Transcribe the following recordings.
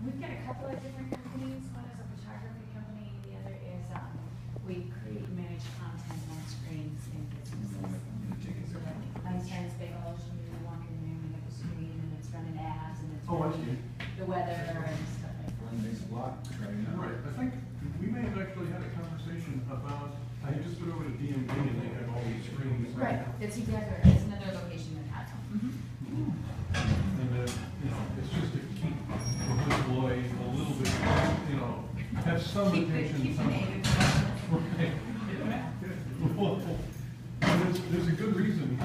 We've got a couple of different companies. One is a photography company. The other is we create and manage content on screens in businesses. So like Einstein's Bagels, you walk in there and we have a screen and it's running ads and it's running the weather and stuff like that. Next block right now. Right. I think we may have actually had a conversation about. I just went over to DMV and they have all these screens. Right. It's together. It's another location that has them. And you know, it's just to keep the employee a little bit, you know, have some attention. Keep the name. Right. Well, there's a good reason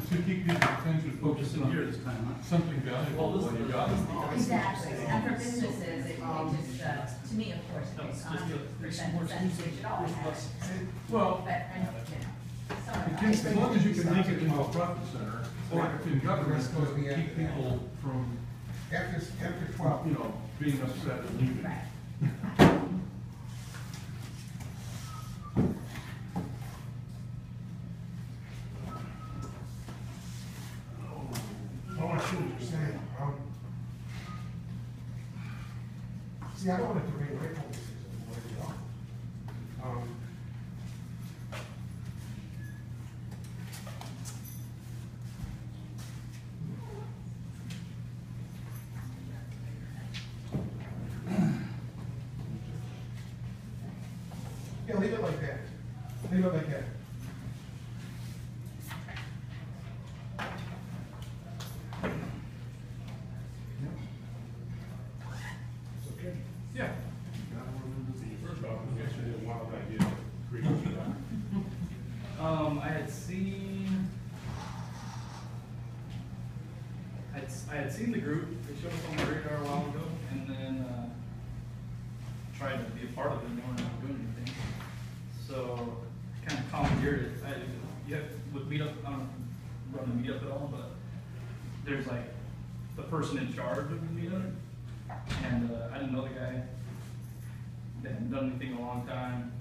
to keep people's attention focused on here this time, huh? something valuable while you got it. Exactly. And for businesses, it just, to me, of course, it makes 100% we should all have. Well, But, and, as long as you can make it into a profit center, or in government, to keep people from, After 12. you know, being upset and leaving. right. I want to see what you're saying. See, I don't want it to rain right over yeah, leave it like that. Leave it like that. Yeah. First off, it's actually a wild idea to create a meetup. I had seen the group. They showed up on my radar a while ago, and then tried to be a part of it, and they weren't doing anything. So kind of commandeered it. With Meetup, I don't run the Meetup at all, but there's like the person in charge of the Meetup, and I didn't know the guy. They hadn't done anything in a long time.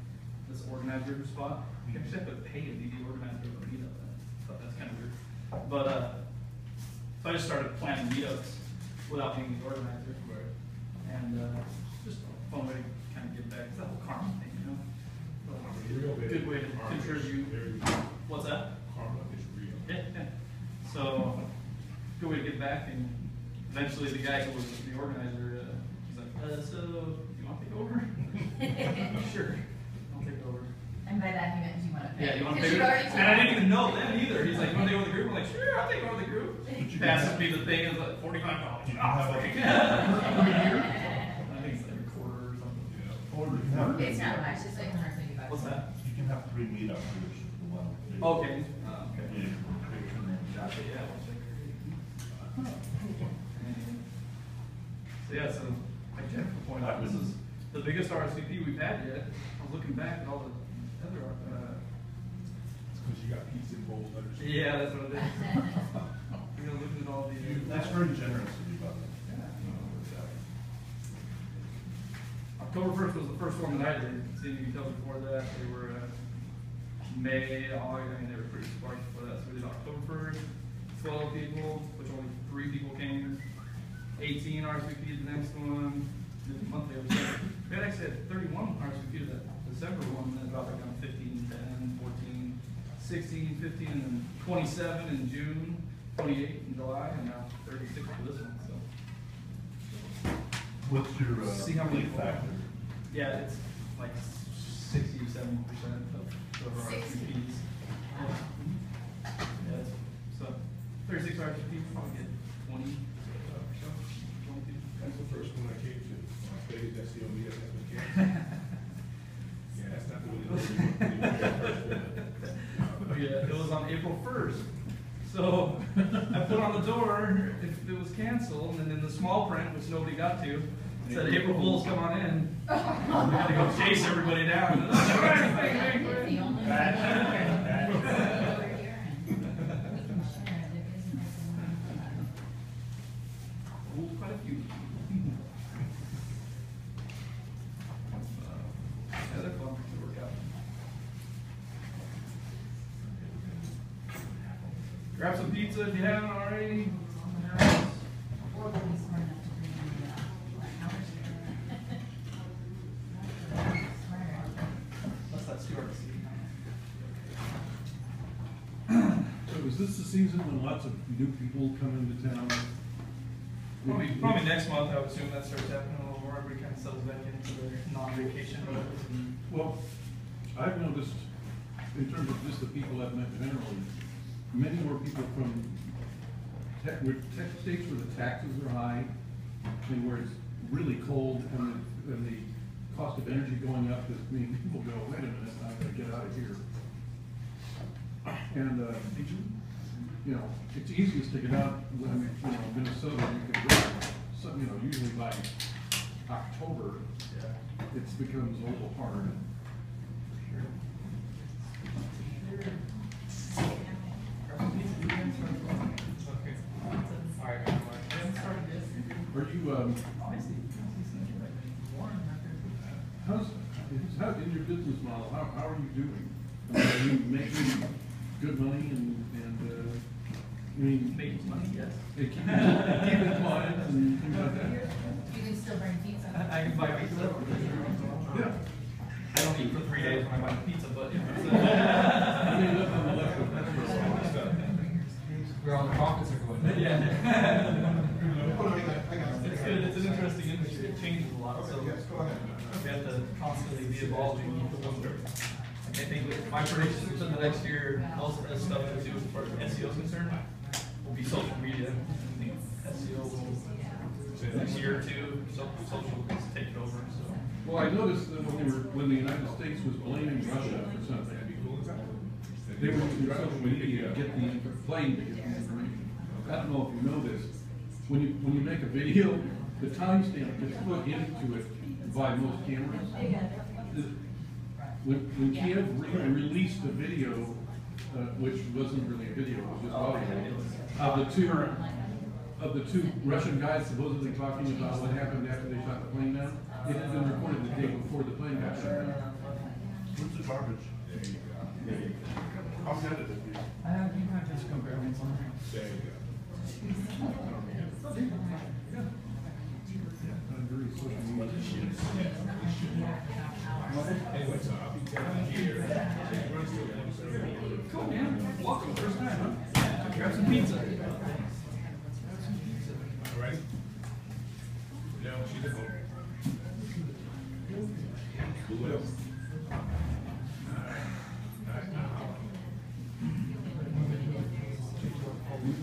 This organizer spot, you actually have to pay to be the organizer of a Meetup. I thought that's kind of weird, but. So I just started planning meetups without being the organizer for it. And just a fun way to kind of give back. It's that whole karma thing, you know? Good way to contribute. What's that? Karma is real. Yeah. So, good way to give back. And eventually the guy who was the organizer, he's like, so, you want to take over? Sure, I'll take over. And by that, he meant, do you want to pay? Yeah, you want to take over? And I didn't even know then either. He's like, you want to take over the group? I'm like, sure, I'll take over the group. Passes me the thing, it's like $45. I think it's like a quarter or something. Yeah. It's not much, it's like $150. What's that? You can have 3 meetup groups for one. Okay. Okay. Yeah. Yeah. So yeah, so like Jeff pointed out, this is the biggest RSVP we've had yet. I was looking back at all the other. It's because you got pizza and bowls letters. Yeah, that's what it is. You know, looking at all the. That's very generous of you, brother. October 1st was the first one that I did. Seeing details before that, they were May, August. I mean, they were pretty sparse before that. So we did October 1st, 12 people, which only 3 people came. 18 RSVP the next one. Did the monthly episode. We had actually had 31 RSVP to that December one, and then dropped back down 15, 10, 14, 16, 15, and then 27 in June, 28 in July, and now 36 for this one. So. What's your See how many factor? Yeah, it's like 60 to 70% of our RSVPs. Yeah, so 36 RSVPs, probably get 20 or so. 22. That's the first one I came to. Today's SEO meetup. Yeah, that's not the way Yeah, it was on April 1st. So I put on the door if it was canceled, and then in the small print, which nobody got to, it said April Fools, come on in. I had to go chase everybody down. Quite a few. Yeah, they're fun to work out. Grab some pizza if you haven't already. is this the season when lots of new people come into town? Probably next month, I would assume that starts happening a little more. Everybody kind of settles back into their non-vacation modes. Well, I've noticed, in terms of just the people I've met generally, many more people from tech states where the taxes are high, and where it's really cold, and the cost of energy going up, is making people go, wait a minute, I gotta get out of here. And, you know, it's easiest to get out when, you know, Minnesota, you can go, some, you know, usually by October, it becomes a little hard. Are you, how, in your business model, how are you doing? Are you making good money and I mean, Making money, yes. keeping clients and things like that? You can still bring pizza. I can buy pizza. Yeah. I don't eat for 3 days when I buy pizza, but yeah. I mean, look on the left of that. Where all the profits are going. Yeah. Hold on, I got It's good. It's an interesting industry. It changes a lot, so Yes, go ahead. we have to constantly be evolving. Like, I think with my predictions within the next year, most of this stuff to do as far as SEO is concerned will be social media. I think SEO will, next year or two, social will take it over. So. Well, I noticed that when the United States was blaming Russia for something, they were using social media to get the plane to get the information. I don't know if you know this. When you make a video, the timestamp gets put into it by most cameras. When Kiev released a video, which wasn't really a video, it was just audio, of the two Russian guys supposedly talking about what happened after they shot the plane down, it had been recorded the day before the plane got shot down. What's the garbage? There you go. I'll send it to you. You might just come grab me something. There you go. I agree, social media. Anyway, so I'll be down here. Cool, man. Welcome, first time, huh? Grab some pizza. All right? Yeah, she's at home. Who else?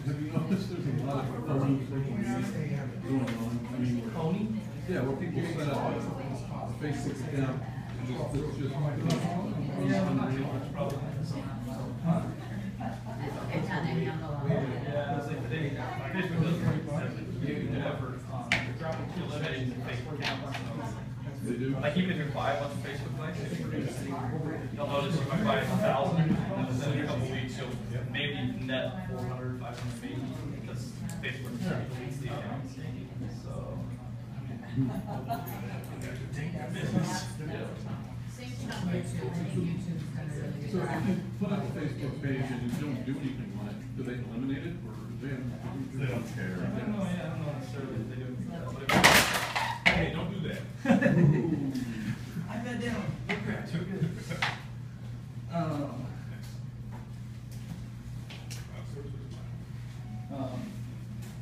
Have you noticed there's a lot of phony social media going on? I mean, Pony? yeah, where people set up a Facebook account and just Probably. It's on any envelope. Yeah, I was like, they, Facebook does give an effort on eliminating the Facebook accounts. they do. Like even if you buy a bunch of Facebook likes, you'll notice you might buy 1,000, and within a couple weeks you'll maybe net 400, 500 maybe, because Facebook deletes the accounts. So. Same thing on YouTube. I think YouTube's done a really good So job. if you put up a Facebook page and you don't do anything on it, do they eliminate it or do they? They don't care. I don't know necessarily if they do that, but if Hey, don't do that. I got down. Too good.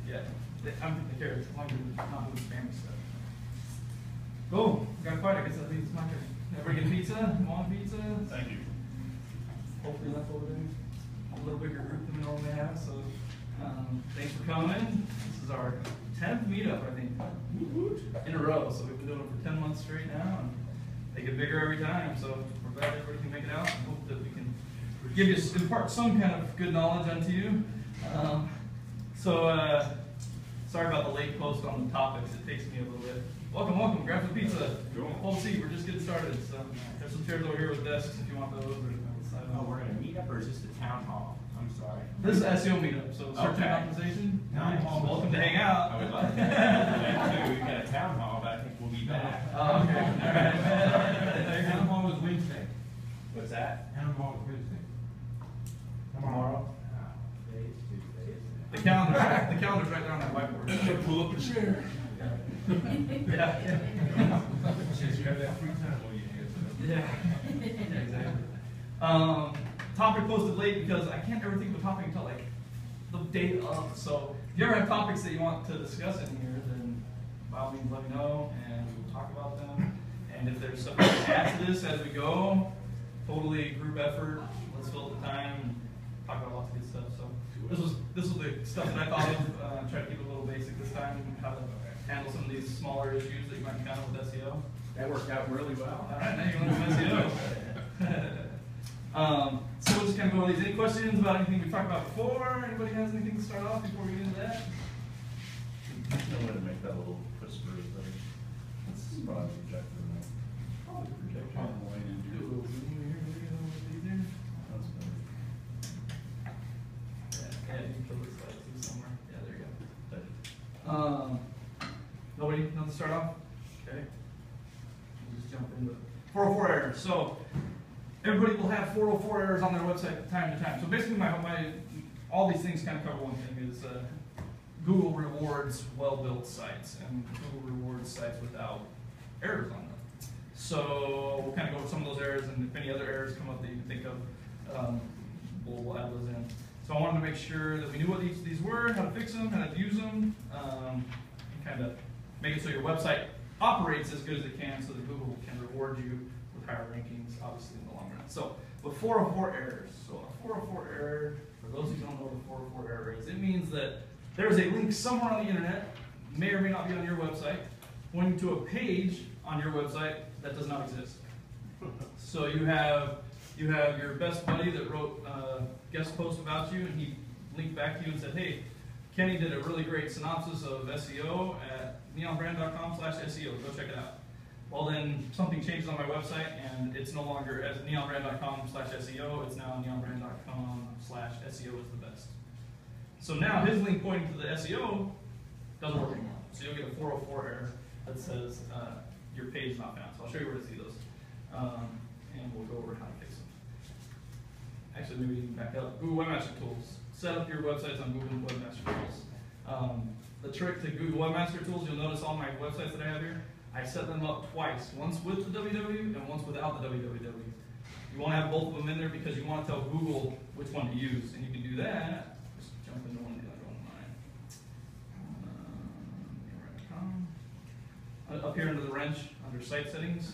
Yeah, I'm here. As long as it's not with spam stuff. Oh, got quiet. I guess that means it's my turn. Everybody get pizza? Want pizza? Thank you. Hopefully left over there. A little bigger group than we normally have. So, thanks for coming. This is our 10th meetup, I think, in a row. So we've been doing it for 10 months straight now, and they get bigger every time. So we're glad everybody can make it out. I hope that we can give you, impart some kind of good knowledge onto you. Sorry about the late post on the topics. It takes me a little bit. Welcome, grab some pizza. Hold a seat, we're just getting started. So there's some chairs over here with desks if you want those. Oh, we're gonna meet up, or is this the town hall? I'm sorry. This is SEO meetup, so search Okay. and optimization. Nice. Welcome to hang out. I would love to. That too. We've got a town hall, but I think we'll be back. Oh, okay. All right. Town hall is Wednesday. What's that? Town hall is Wednesday. Tomorrow? Today's Tuesday, isn't it? The calendar's right there on that whiteboard. Pull up a chair. Yeah. Since you have that free time, well, you can. Yeah. Exactly. topic posted late because I can't ever think of a topic until like the day of. So if you ever have topics that you want to discuss in here, then by all means let me know and we'll talk about them. And if there's something to add to this as we go, totally group effort. Let's fill the time and talk about lots of good stuff. So this was the stuff that I thought of. Try to keep it a little basic this time, how to handle some of these smaller issues that you might encounter with SEO. That worked out really well. All right, now you learn some SEO. So we'll just kind of go over these. Any questions about anything we've talked about before? Anybody has anything to start off before we get into that? There's no way to make that a little crisper, but it's probably projected enough. Probably project. On the way to Do a little zoom here. Look at all these here. That's better. Yeah, you can kill this slide too somewhere. Yeah, there you go. But Nobody? Nothing to start off? Okay. We'll just jump into 404 errors. So everybody will have 404 errors on their website from time to time. So basically, all these things kind of cover one thing: is Google rewards well-built sites, and Google rewards sites without errors on them. So we'll kind of go over some of those errors, and if any other errors come up that you can think of, we'll add those in. So I wanted to make sure that we knew what each of these were, how to fix them, how to use them, and kind of make it so your website operates as good as it can so that Google can reward you with higher rankings, obviously, in the long run. So, but 404 errors. So a 404 error, for those who don't know what a 404 error is, it means that there's a link somewhere on the internet, may or may not be on your website, pointing to a page on your website that does not exist. So you have your best buddy that wrote a guest post about you, and he linked back to you and said, hey, Kenny did a really great synopsis of SEO at neonbrand.com/SEO. Go check it out. Well, then something changes on my website, and it's no longer as neonbrand.com/SEO. It's now neonbrand.com/SEO is the best. So now his link pointing to the SEO doesn't work anymore. So you'll get a 404 error that says your page is not found. So I'll show you where to see those, and we'll go over how to fix them. Actually, maybe you can back up. Google Webmaster Tools. Set up your websites on Google Webmaster Tools. The trick to Google Webmaster Tools, you'll notice all my websites that I have here, I set them up twice, once with the www and once without the www. You want to have both of them in there because you want to tell Google which one to use, and you can do that. Just jump into one of the other one. Up here under the wrench, under site settings,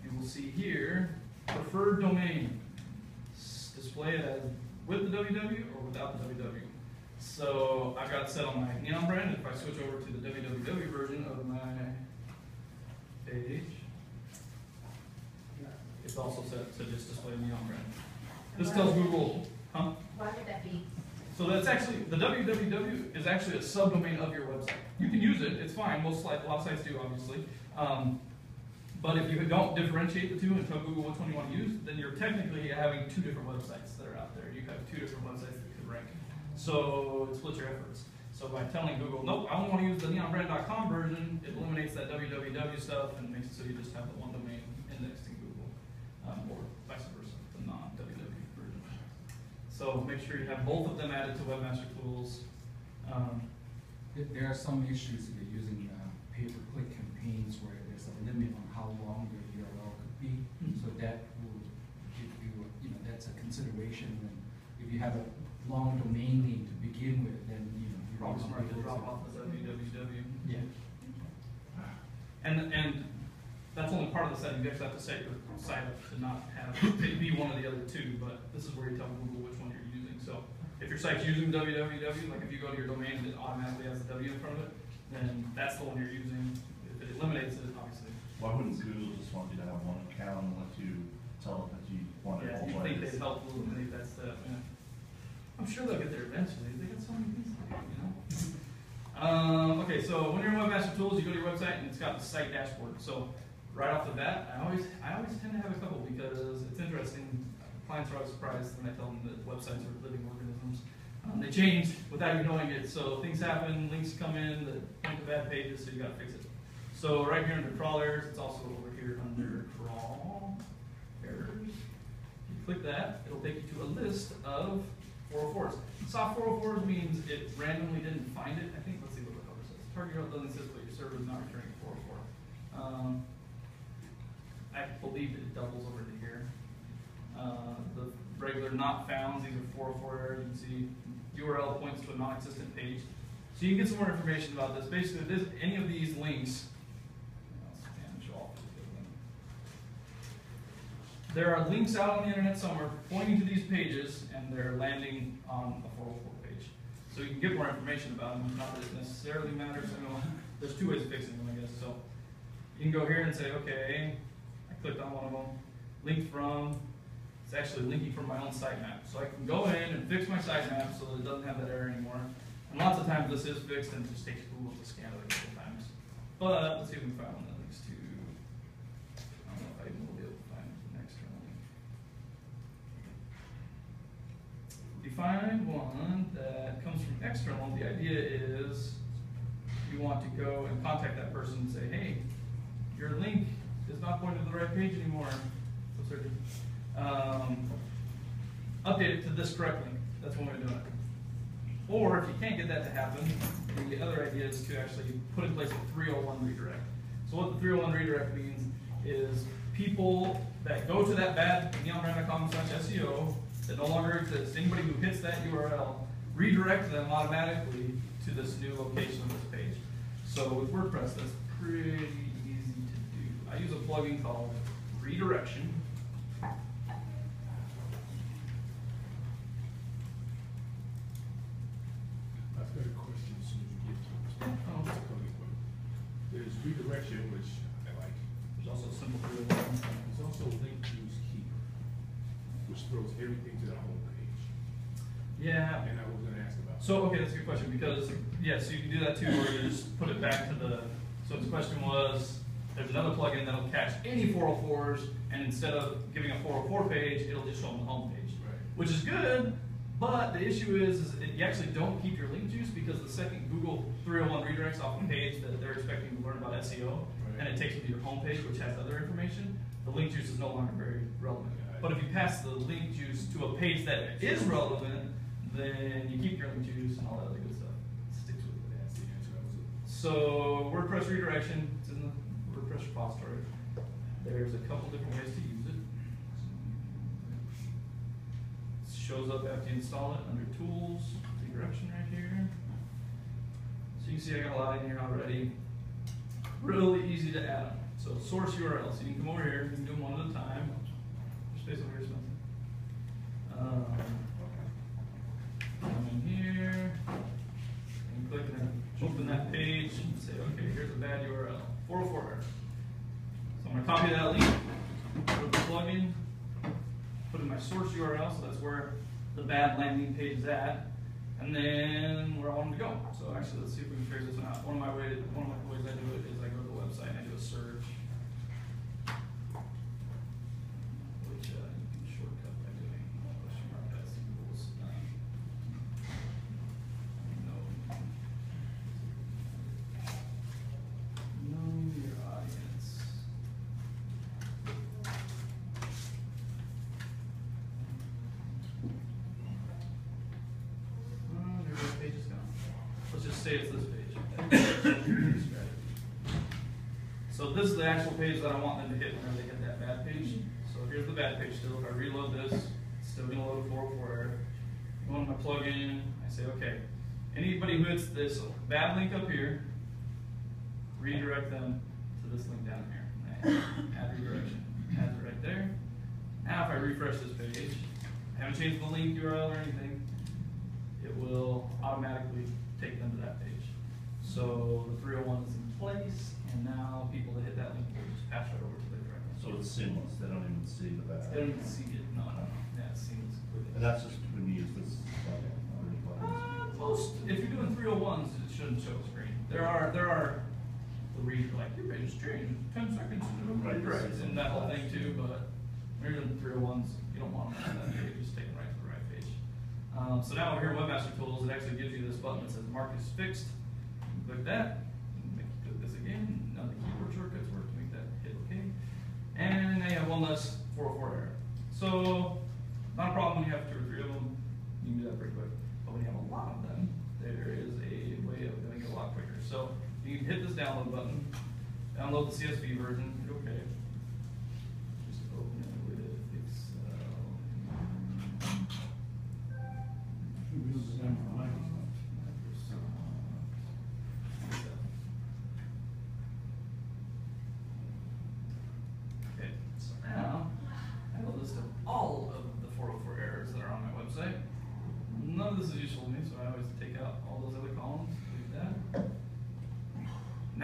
you will see here, preferred domain. Display it as with the www or without the www. So I've got it set on my NeONBRAND. If I switch over to the www version of my page, it's also set to just display NeONBRAnd. This tells Google, huh? Why would that be? So that's actually, the www is actually a subdomain of your website. You can use it, it's fine, a lot of sites do, obviously. But if you don't differentiate the two and tell Google which one you want to use, then you're technically having two different websites that are out there. You have two different websites that could rank. So it splits your efforts. So by telling Google, nope, I only want to use the neonbrand.com version, it eliminates that www stuff and makes it so you just have the one domain indexed in Google, or vice versa, the non-www version. So make sure you have both of them added to Webmaster Tools. There are some issues if you're using pay-per-click campaigns where there's a limit on how long the URL could be. So that will give you, that's a consideration. And if you have a long domain name to begin with, then you're Probably not smart to able drop off the www. Yeah. And that's only part of the setting. You actually have to set your site up to not have it be one of the other two, but this is where you tell Google which one you're using. So if your site's using www, like if you go to your domain and it automatically has a W in front of it, then that's the one you're using. If it eliminates it, obviously. why wouldn't Google just want you to have one account and let you tell them that you want it Yeah, both you think ways? they'd help eliminate that step, yeah. I'm sure they'll get there eventually. They got so many things to do, you know? Okay, so when you're in Webmaster Tools, you go to your website and it's got the site dashboard. So right off the bat, I always tend to have a couple because it's interesting. Clients are always surprised when I tell them that websites are living organisms. They change without you knowing it. So things happen, links come in that point to bad pages, so you gotta fix it. So right here under crawl errors, it's also over here under crawl errors. You click that, it'll take you to a list of 404s. Soft 404s means it randomly didn't find it. I think, let's see what the cover says. Target URL doesn't exist, but your server is not returning 404. I believe it doubles over to here. The regular not founds, these are 404 errors. You can see URL points to a non-existent page. So you can get some more information about this. Basically, this, any of these links, there are links out on the internet somewhere pointing to these pages, and they're landing on a 404 page. So you can get more information about them, not that it necessarily matters. I know there's two ways of fixing them, I guess. So you can go here and say, okay, I clicked on one of them, linked from, it's actually linking from my own sitemap. So I can go in and fix my sitemap so that it doesn't have that error anymore. And lots of times this is fixed and it just takes Google to scan it a couple times. But let's see if we can find one that links to, I don't know if I even will be able to find an external link. If you find one that comes from external, the idea is you want to go and contact that person and say, hey, your link is not pointing to the right page anymore. Update it to this correct link. That's one way of doing it. Or if you can't get that to happen, the other idea is to actually put in place a 301 redirect. So what the 301 redirect means is people that go to that bad NeONBRAND.com/SEO that no longer exists, anybody who hits that URL, redirect them automatically to this new location of this page. So with WordPress, that's pretty easy to do. I use a plugin called Redirection. I've got a question as soon as you get to it. There's redirection, which I like. There's also simple 301. There's also link use keeper, which throws everything to the home page. Yeah. And I was gonna ask about. So, okay, that's a good question, because, yes, you can do that too, where you just put it back to the, so the question was, there's another plugin that'll catch any 404s, and instead of giving a 404 page, it'll just show them the home page. Right. Which is good, but the issue is you actually don't keep your link juice, because the second Google 301 redirects off a page that they're expecting to learn about SEO, and it takes them to your home page, which has other information, the link juice is no longer very relevant. But if you pass the link juice to a page that is relevant, then you keep your link juice and all that other good stuff. It sticks with it. That's the answer. That was it. So WordPress redirection, it's in the WordPress repository. There's a couple different ways to use it. It shows up after you install it under Tools, Redirection right here. So you can see I got a lot in here already. Really easy to add them. So source URL. So you can come over here, you can do them one at a time. Space over here, Spencer. Come in here, and click and open that page and say, okay, here's a bad URL, 404 error. So I'm going to copy that link, go to the plugin, put in my source URL, so that's where the bad landing page is at, and then where I want them to go. So actually, let's see if we can figure this one out. One of my ways I do it is I go to the website and I do a search, which you can shortcut by doing question mark S equals know your audience. There's where the page is gone. Let's just say it's this page. So this is the actual page that I want them to hit whenever they hit that bad page. So here's the bad page still. If I reload this, it's still going to load a 404 error. Go into my plugin, I say, okay, anybody who hits this bad link up here, redirect them to this link down here. Add redirection. Adds it right there. Now if I refresh this page, I haven't changed the link URL or anything, it will automatically take them to that page. So the 301 is in place, and now people that hit that link will just pass right over to the correct link. So it's seamless, they don't even see the bad. They don't even see it. No. Yeah, it's seamless completely. And that's just when you use this plugin. Most, if you're doing 301s, it shouldn't show a screen. There are the read like your page is changed 10 seconds to Right, redirect this is and that whole thing fast. too. But when you're doing 301s, you don't want them on that page. Just take them right to the right page. So now over here, in Webmaster Tools, it actually gives you this button that says Mark is fixed. Click that. Click this again. Now the keyboard shortcuts work to make that hit OK. And now you have one less 404 error. So not a problem when you have 2 or 3 of them. You can do that pretty quick. But when you have a lot of them, there is a way of doing it a lot quicker. So you can hit this download button, download the CSV version, hit OK. Just open it with Excel.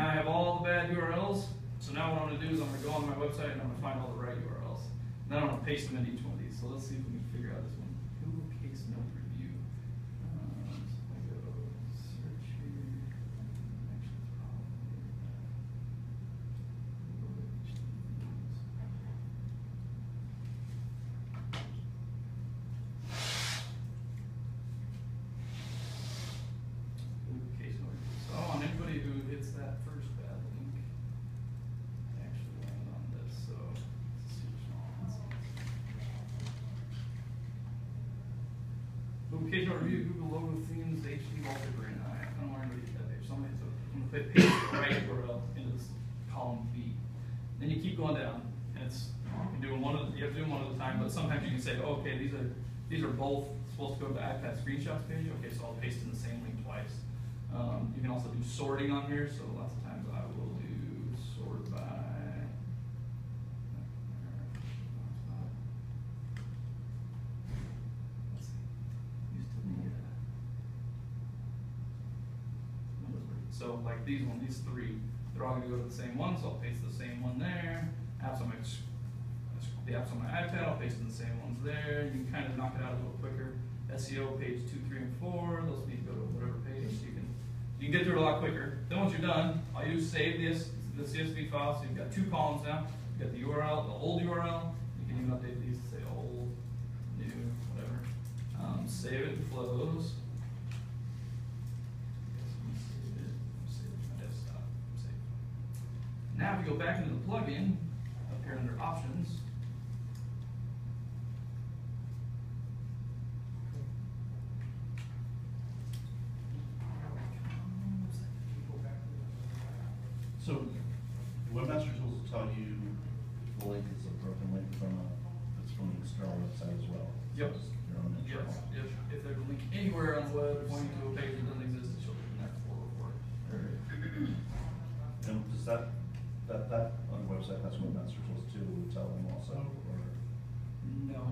now I have all the bad URLs. So now what I'm gonna do is I'm gonna go on my website and I'm gonna find all the right URLs. Then I'm gonna paste them into each one of these. So let's see if we can figure out this one. Google case note review. So I go search here. Actually, it's probably Google HTTPs. Google case note review. So I want anybody who hits that first bad link. I actually land on this. So let's see which one. Google case note review, Google logo themes, HD wallpaper, and I don't want anybody to get that page. So I'm gonna put paste the right URL into this column B. Then you keep going down, and it's you have to do them one at a time. But sometimes you can say, oh, okay, these are both supposed to go to the iPad screenshots page. Okay, so I'll paste in the same link twice. You can also do sorting on here. So lots of times I will do sort by. Let's see. Used to be, so like these three, they're all gonna go to the same one, so I'll paste the same one there. The apps on my iPad, I'll paste in the same ones there. You can kind of knock it out a little quicker. SEO page 2, 3, and 4, those need to go to whatever page. You can get through it a lot quicker. Then once you're done, all you save the CSV file, so you've got two columns now. You've got the URL, the old URL. You can even update these to say old, new, whatever. Save it in flows. Save it to my desktop. Save. Now if you go back into the plugin, up here under options, So, Webmaster Tools will tell you if the link is a broken link from an external website as well. Yep. So it's your own internal. yes, if there's a link anywhere on the web pointing to a page that doesn't exist, it shows up in that 404. And does that on the website, that's Webmaster Tools too, would tell them also, or? No.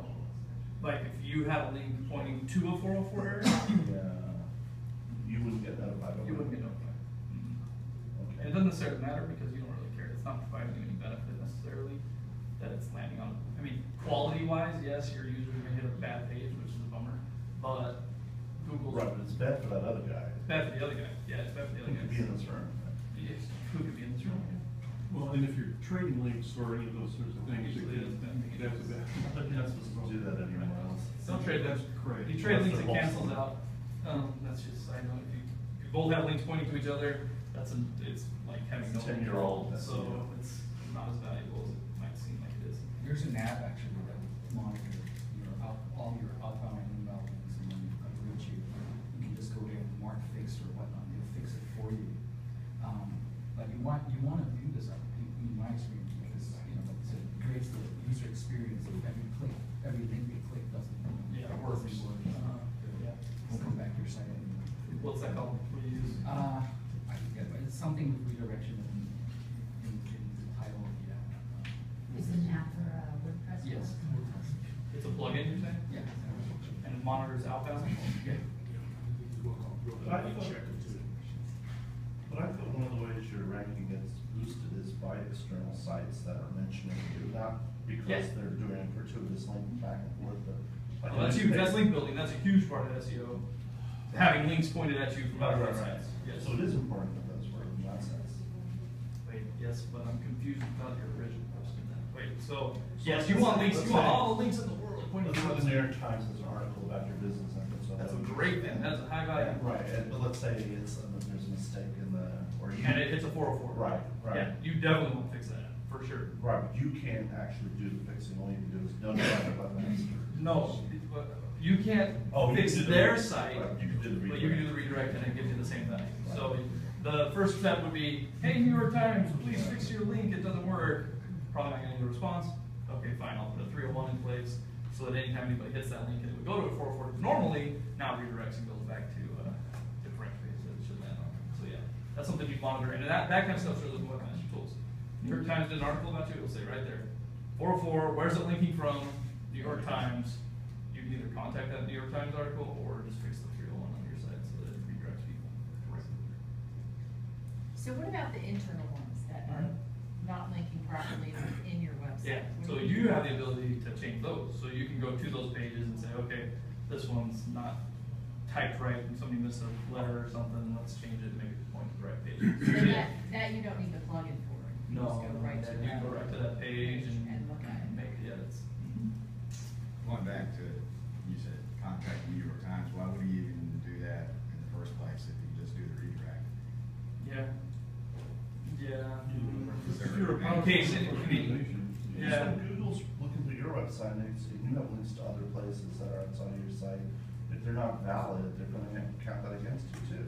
Like if you had a link pointing to a 404 area, Yeah, you wouldn't get notified. you wouldn't get notified. Okay. And it doesn't necessarily matter because you don't really care. It's not providing you any benefit necessarily that it's landing on. I mean, quality-wise, yes, your user may hit a bad page, which is a bummer, but Google's Right, but it's bad for that other guy. It's bad for the other guy. Yeah, it's bad for the Who other guy. could be in this room. Yes, who could be in this room? Well, and if you're trading links or any of those sorts of things, Usually it that's can- bad. that's a bad. But you're not supposed to do that anymore else. Don't trade That's links. correct. You trade links, it Unless they're cancels both- out. That's just, I know, if you both have links pointing to each other, it's like having no. It's 10-year-old, So SEO. it's not as valuable as it might seem like it is. There's an app actually that will monitor all your outbound and inbound links, and when you come to reach you, you can just go there and mark fixed or whatnot, and it'll fix it for you. But you want to do this, in my experience, because like I said, it creates the user experience of every link you click doesn't Yeah, it work. works. Yeah. We'll come back to your site anyway. What's that called? What do you use? I forget, but it's something with redirection in the title of the app. Is it an app for WordPress? Yes. It's a plugin, you're saying? Yeah. And it monitors outbound? Yeah. But I thought one of the ways your ranking gets boosted is by external sites that are mentioning you, not because Yeah. they're doing a gratuitous link back and forth, but. like Well, that's when huge. you That's pay- link building. That's a huge part of SEO. Having links pointed at you from Right, other right, right. websites. Yes. So it is important that those work in that sense. Wait, yes, but I'm confused about your original question then. Wait, so, So yes, let's you want say- links, let's you want say- all the links in the world pointing Let's to say the the New website. York Times has an article about your business, and so. That's a great thing. That's a high value. Right, but let's say there's a mistake in the, or you. And it's a 404. Right, right. Yeah, you definitely want to fix that, for sure. Right, but you can't actually do the fixing, all you can do is notify the webmaster. No, you can't Oh, you fix can do the- their site, right, you can do the but you can do the redirect and it gives you the same value. So the first step would be, hey, New York Times, please fix your link, it doesn't work. Probably not gonna get a response. Okay, fine, I'll put a 301 in place so that anytime anybody hits that link, it would go to a 404. Normally, now it redirects and goes back to the correct page that it should land on. So yeah, that's something you monitor, and that kind of stuff's really in Webmaster Tools. New York Times did an article about you, it'll say right there, 404, where's it linking from? New York Times. You can either contact that New York Times article or just fix the 301 on your site so that it redirects people correctly. So what about the internal ones that are not linking properly in your website? Yeah, so you have the ability to change those, so you can go to those pages and say, okay, this one's not typed right, and somebody missed a letter or something, let's change it, make it point to the right page. So that you don't need the plugin for. You just No, go right to you can go right to that page and look at it. make the edits. Going back to, you said contact the New York Times, why would you even do that in the first place if you just do the redirect? Yeah. Yeah. If you're a In powerful case it- organization, Yeah. So Google's looking through your website, and you have links to other places that are outside of your site. If they're not valid, they're gonna count that against you too.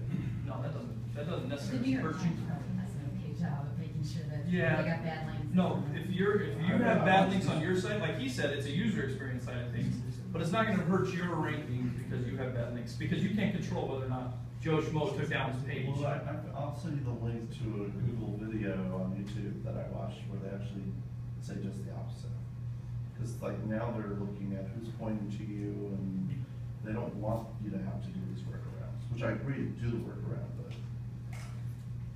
No, that doesn't The necessarily New York hurt Times you. probably has an okay job of making sure that Yeah. they got bad links. No, if you have bad links on your site, like he said, it's a user experience side of things, but it's not gonna hurt your rankings because you have bad links, because you can't control whether or not Joe Schmo took down his page. Well, I'll send you the link to a Google video on YouTube that I watched where they actually say just the opposite. Cause like now they're looking at who's pointing to you, and they don't want you to have to do these workarounds, which I agree, do the workaround, but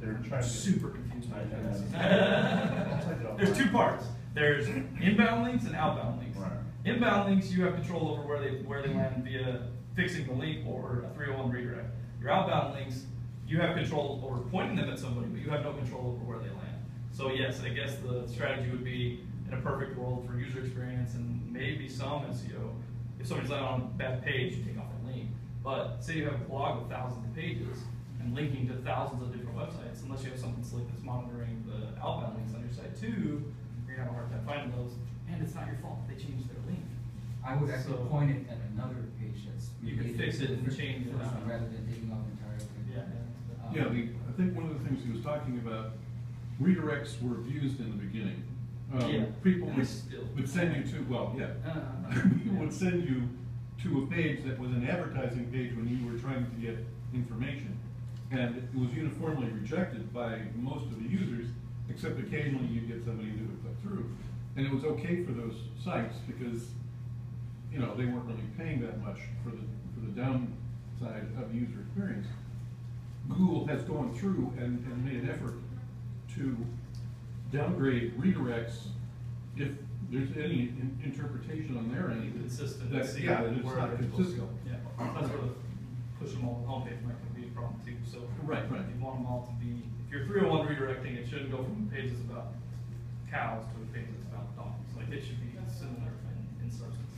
they're trying to. Super confused by I'll take it that. There's two parts. There's inbound links and outbound links. Right. Inbound links, you have control over where they land via fixing the link or a 301 redirect. Your outbound links, you have control over pointing them at somebody, but you have no control over where they land. So yes, I guess the strategy would be, in a perfect world, for user experience and maybe some SEO, if somebody's landing on a bad page, you take off a link. But say you have a blog with thousands of pages and linking to thousands of different websites, unless you have something slick that's monitoring the outbound links on your site too, you're gonna have a hard time finding those. And it's not your fault, they changed their link. I would actually So- point it at another page that's. You can related fix to it and the first change it one around. rather than taking off the entire thing. Yeah. I think one of the things he was talking about, redirects were abused in the beginning. Yeah. People And would, still. would send you to, well, yeah. People would send you to a page that was an advertising page when you were trying to get information. And it was uniformly rejected by most of the users, except occasionally you'd get somebody who would click through. And it was okay for those sites because, you know, they weren't really paying that much for the downside of the user experience. Google has gone through and made an effort to downgrade redirects if there's any interpretation on their end. Consistent. That, yeah, that it's Where not other people consistent. go. Yeah, that's where the push them all homepage might be a problem too, so. Right. You want them all to be, if you're 301 redirecting, it shouldn't go from pages about cows to a page that's about dogs, like it should be similar in substance.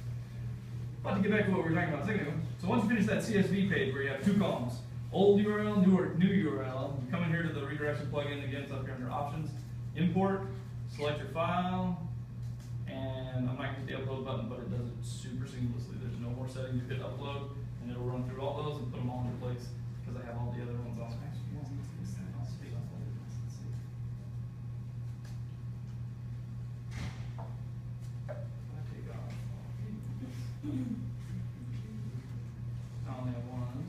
But to get back to what we were talking about a second ago, so once you finish that CSV page where you have two columns, old URL, new URL, you come in here to the redirection plugin, again, it's up here under options, import, select your file, and I'm not gonna hit the upload button, but it does it super seamlessly. There's no more settings, you hit upload, and it'll run through all those and put them all into place, because I have all the other ones on. I only have one.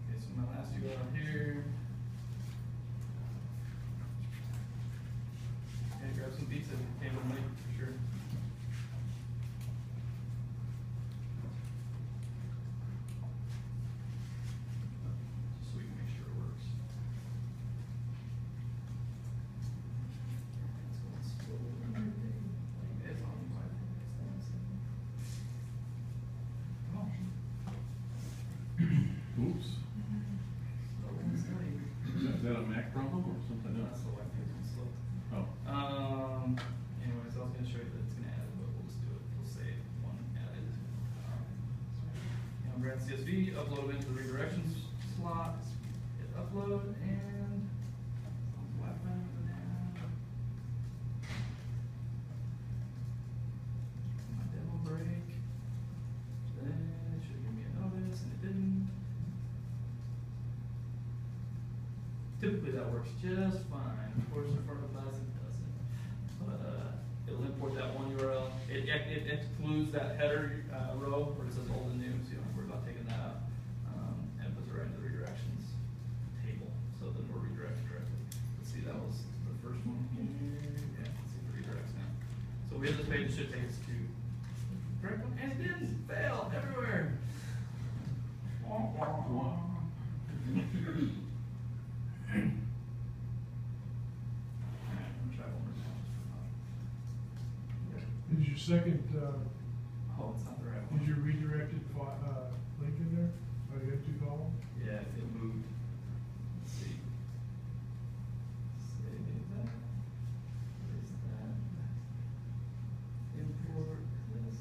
Okay, so my last URL here. Okay, grab some pizza, came in late for sure. Just so we can make sure it works. Oops. Is that a Mac problem or something else? Oh. Anyways, I was gonna show you that it's gonna add it, but we'll just do it. We'll save one added. Grab CSV, upload it into the redirections slot, hit upload, and my demo break. Then it should give me a notice, and it didn't. Typically that works just fine. Of course, in front of us it doesn't. But it'll import that one URL. It excludes that header row where it says old and new, so you don't have to worry about taking that out. And puts it right into the redirections table, so then we're redirected directly. Let's see, that was the first one here. Yeah, let's see the redirects now. So we have this page, it should take us to the correct one, and it didn't fail. second, Oh, it's not the right one. is your redirected link in there? Are you have two columns? Yeah, it moved. Let's see. Save that. Erase that. Import this.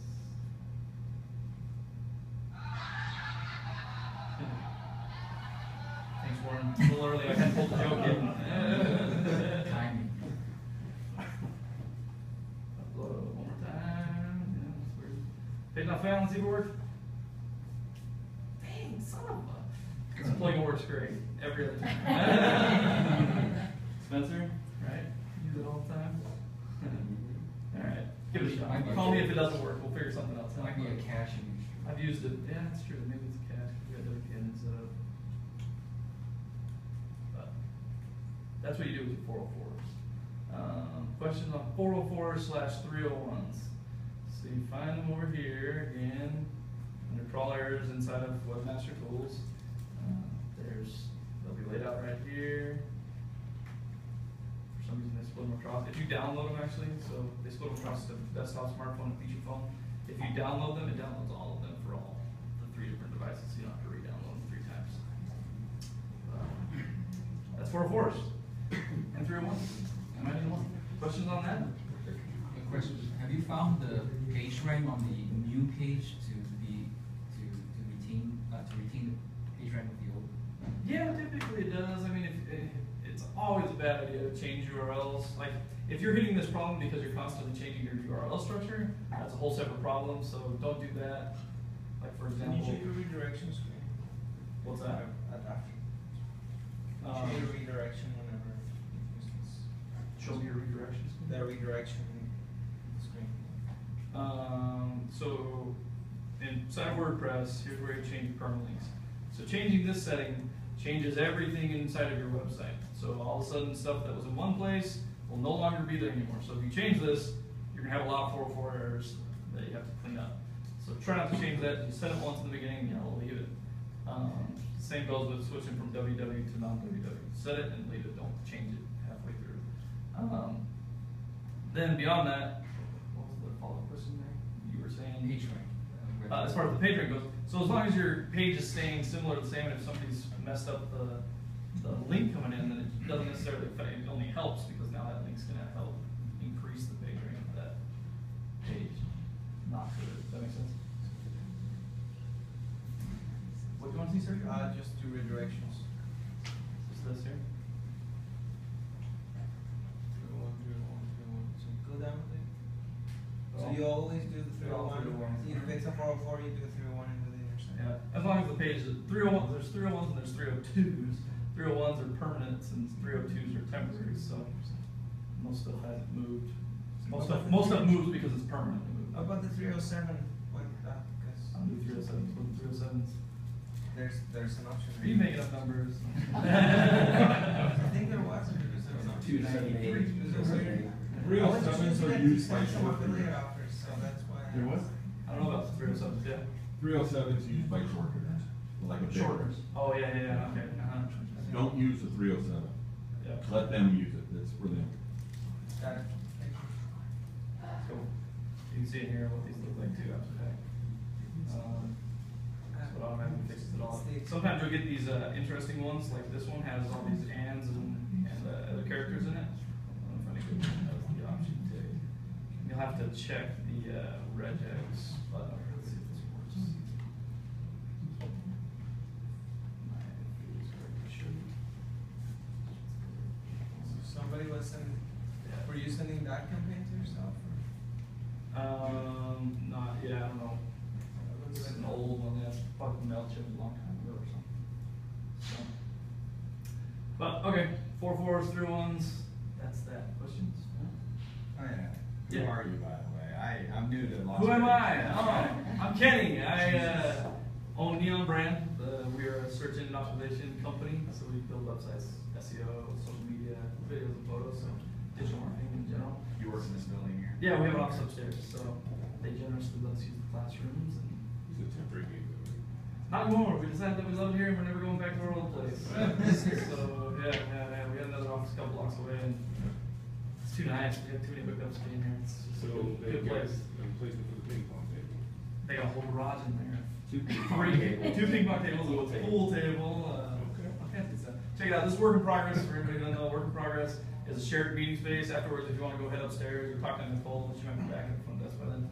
Thanks, Warren. A little early, I had to pull the joke in. Timing. Upload one more time. Yeah, that's weird. Page not found, let's see if it works. Dang, son of a. This plugin works great every other time. Spencer, right? Use it all the time. Alright, give it a shot. Call me if it doesn't work, we'll figure something else It out. might be a caching issue. I've used it, yeah, it's true, maybe it's a cache, we got WPN instead of. But that's what you do with your 404s. Questions on 404/301s. So you find them over here again, under crawl errors inside of Webmaster Tools. They'll be laid out right here. For some reason they split them across. If you download them actually, so they split them across the desktop, smartphone, and feature phone. If you download them, it downloads all of them for all the 3 different devices, so you don't have to re-download them 3 times. That's 404s and 301s. Am I in one? Questions on that? A question, have you found the page rank on the new page to retain the page rank of the old? Yeah, typically it does. I mean, it's always a bad idea to change URLs. Like, if you're hitting this problem because you're constantly changing your URL structure, that's a whole separate problem, so don't do that. Like, for Can example. you show your redirection screen? What's that? Show your redirection whenever. Show me your redirections. The redirection screen. So, inside of WordPress, here's where you change permalinks. So changing this setting changes everything inside of your website. So all of a sudden, stuff that was in one place will no longer be there anymore. So if you change this, you're gonna have a lot of 404 errors that you have to clean up. So try not to change that. You set it once in the beginning, you know, leave it. Same goes with switching from www to non-www. Set it and leave it. Don't change it halfway through. Then beyond that, what was the follow-up question there? You were saying Page rank. as far as the page rank goes. So as long as your page is staying similar to the same, and if somebody's messed up the link coming in, then it doesn't necessarily affect, it only helps because now that link's gonna help increase the page rank of that page. Not good. Does that make sense? What do you want to see, Sergio? Just do redirections. Just this here. 301, 301, 301. So go down with it. So Oh. you always do the All 301. 301s. If it's a 404, you do 301 and within your site. Yeah, as long as the page is 301, there's 301s and there's 302s. 301s are permanent and 302s are temporary, so most stuff hasn't moved. Most stuff moves because it's permanently moved. How about the 307? What, because I'll do 307s, with 307s. there's an option. Are you making up numbers? I think there was a 298. 307s are used by some short affiliate coders. offers, so that's why. There was? I don't know about the 307s, yeah. 307s used by short coders, like a big Shorters. Oh, yeah, okay. Don't use the 307. Yeah. Let them use it, that's for them. Got it. Thank you. Cool. You can see in here what these look like too after that. That's what automatically fixes it all. Sometimes you'll get these interesting ones, like this one has all these ands and other characters in it. I don't know if anybody knows the option too. You'll have to check the regex button. Let's see if this works. Somebody was sending, were you sending that campaign to yourself? Not, yeah, I don't know. It's an old one, yeah, fucking MailChimp a long time ago or something. So. But, okay, 404s, 301s, that's that. Questions? Oh, yeah. Who Yeah. are you, by the way? I'm new to Las Who am Vegas. I? Oh, I'm Kenny. I own NeONBRAND. We are a search engine optimization company, so we build websites, SEO, social media, videos and photos, so digital marketing in general. You work in this building here? Yeah, we have an office upstairs, so they generously let us use the classrooms. And It's a temporary gig. not anymore. We decided that we love it here and we're never going back to our old place. So yeah, we got another office a couple blocks away, and It's too nice, we have too many hookups being here, it's just a So good, they good got place. a replacement for the ping pong table. They got a whole garage in there. Two ping pong Three, tables. two ping pong tables, a pool table, Okay. all kinds of stuff. Check it out, this is work in progress, for anybody who doesn't know, work in progress is a shared meeting space. Afterwards, if you wanna go head upstairs, you're talking to Nicole, she might be back at the front desk by then.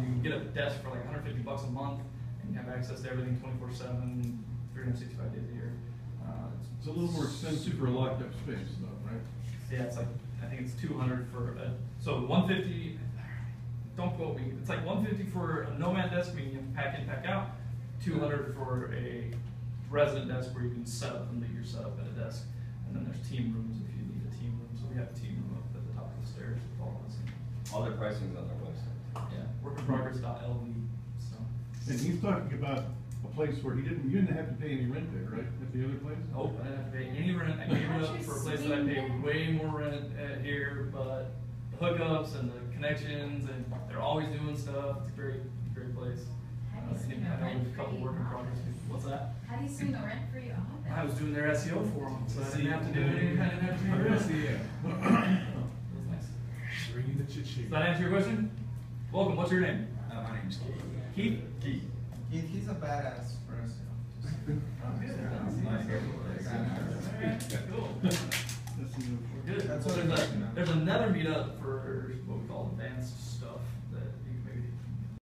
You can get a desk for like $150 a month, and you have access to everything 24/7, 365 days a year. It's a little more expensive for a locked up space though, right? Yeah, it's like, I think it's 200 for so 150, don't quote me, it's like 150 for a nomad desk, meaning you can pack in, pack out, 200 for a resident desk where you can set up and leave your setup at a desk. And then there's team rooms if you need a team room, so we have a team room up at the top of the stairs with all of us. All their pricing's on their website. Yeah, workinprogress.lv, so. And he's talking about a place where you didn't have to pay any rent there, right, at the other place? Nope, I didn't have to pay any rent, I gave it up for a place that I pay way more rent at here, but the hookups and the connections, and they're always doing stuff, it's a great, great place. How do you swing I the know rent a couple free work in office? progress people. What's that? How do you swing the rent-free office? I was doing their SEO for them, so I didn't have to do any, I didn't have to do risk. Yeah. It was nice. Bringing the cha-ching. Does that answer your question? Welcome, what's your name? My name's Keith. Keith? Keith. He's a badass for us. Cool. That's the new- Good. That's So what there's I'm there's another meetup for what we call advanced